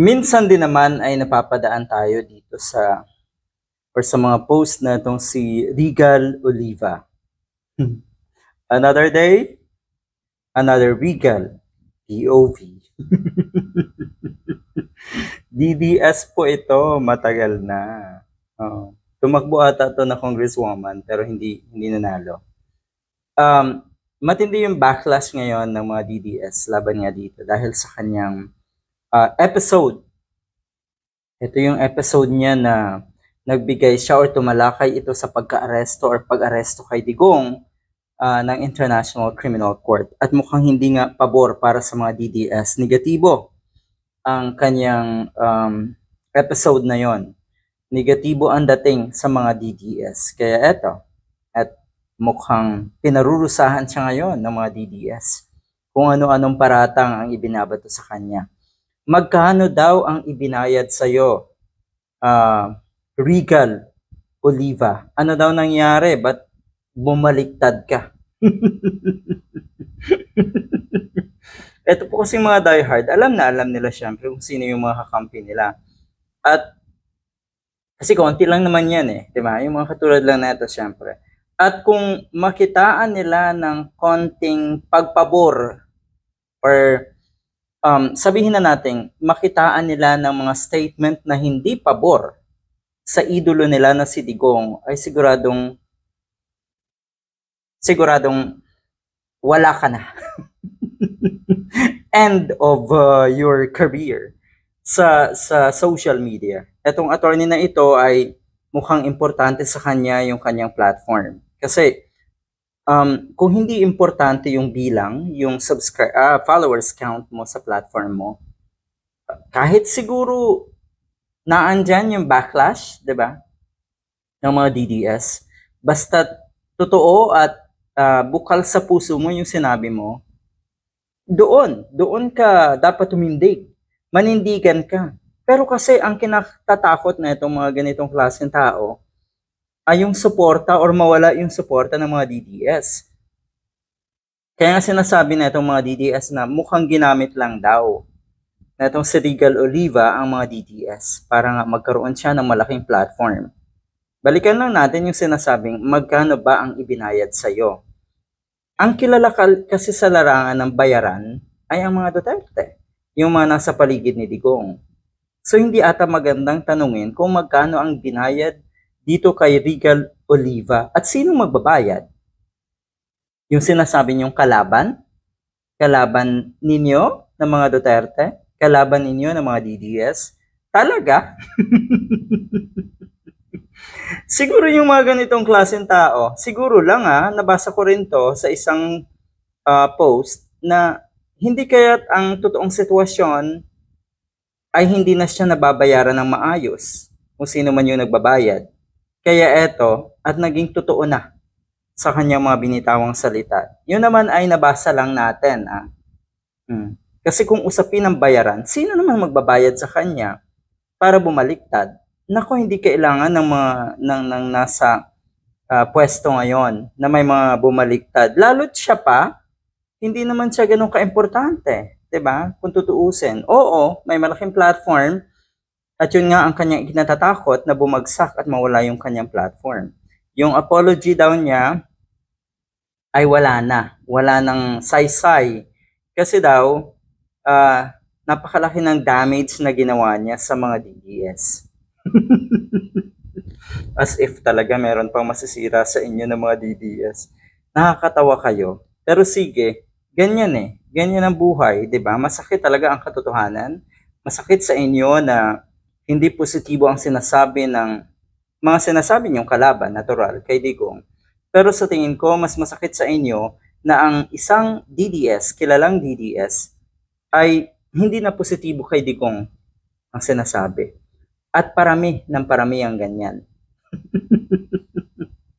Minsan din naman ay napapadaan tayo dito sa mga post na itong si Regal Oliva. Another day, another Regal, POV. DDS po ito, matagal na. Tumakbo ata ito na congresswoman pero hindi nanalo. Matindi yung backlash ngayon ng mga DDS laban nga dito dahil sa kanyang episode. Ito yung episode niya na nagbigay siya or tumalakay ito sa pagka-aresto or pag-aresto kay Digong ng International Criminal Court. At mukhang hindi nga pabor para sa mga DDS. Negatibo ang kanyang episode na yon. Negatibo ang dating sa mga DDS. Kaya eto, at mukhang pinarurusahan siya ngayon ng mga DDS kung ano-anong paratang ang ibinabato sa kanya. Magkano daw ang ibinayad sa'yo, Regal Oliva? Ano daw nangyari? Ba't bumaliktad ka? Ito po kasi mga diehard, alam nila syempre kung sino yung mga kakampi nila. At kasi konti lang naman yan di ba? Yung mga katulad lang na ito syempre. At kung makitaan nila ng konting pagpabor or sabihin na natin, makitaan nila ng mga statement na hindi pabor sa idolo nila na si Digong, ay siguradong wala ka na. End of your career sa social media. Etong attorney na ito ay mukhang importante sa kanya yung kanyang platform. Kasi kung hindi importante yung bilang, yung followers count mo sa platform mo, kahit siguro naandyan yung backlash, di ba, ng mga DDS, basta totoo at bukal sa puso mo yung sinabi mo, doon ka dapat tumindig, manindigan ka. Pero kasi ang kinatatakot na itong mga ganitong klaseng tao, ay yung suporta or mawala yung suporta ng mga DDS. Kaya nga sinasabi na itong mga DDS na mukhang ginamit lang daw na itong si Regal Oliva ang mga DDS para nga magkaroon siya ng malaking platform. Balikan lang natin yung sinasabing magkano ba ang ibinayad sa'yo. Ang kilala kasi sa larangan ng bayaran ay ang mga Duterte, yung mga nasa paligid ni Digong. So hindi ata magandang tanungin kung magkano ang binayad dito kay Regal Oliva at sino magbabayad? Yung sinasabi niyong kalaban? Kalaban ninyo ng mga Duterte? Kalaban ninyo ng mga DDS? Talaga? Siguro yung mga ganitong klaseng tao, siguro lang nabasa ko rin to sa isang post na hindi kaya't ang totoong sitwasyon ay hindi na siya nababayaran ng maayos kung sino man yung nagbabayad. Kaya eto, at naging totoo na sa kanyang mga binitawang salita. Yun naman ay nabasa lang natin. Kasi kung usapin ang bayaran, sino naman magbabayad sa kanya para bumaliktad? Nako, hindi kailangan ng nasa pwesto ngayon na may mga bumaliktad. Lalo't siya pa, hindi naman siya ganun ka-importante. Diba? Kung tutuusin. Oo, may malaking platform. At yun nga ang kanyang ikinatatakot na bumagsak at mawala yung kanyang platform. Yung apology daw niya ay wala na. Wala nang saysay. Kasi daw, napakalaki ng damage na ginawa niya sa mga DDS. As if talaga meron pang masisira sa inyo ng mga DDS. Nakakatawa kayo. Pero sige, ganyan Ganyan ang buhay, 'di ba? Masakit talaga ang katotohanan. Masakit sa inyo na hindi positibo ang sinasabi ng mga sinasabi niyong kalaban, natural, kay Digong. Pero sa tingin ko, mas masakit sa inyo na ang isang DDS, kilalang DDS, ay hindi na positibo kay Digong ang sinasabi. At parami ang ganyan.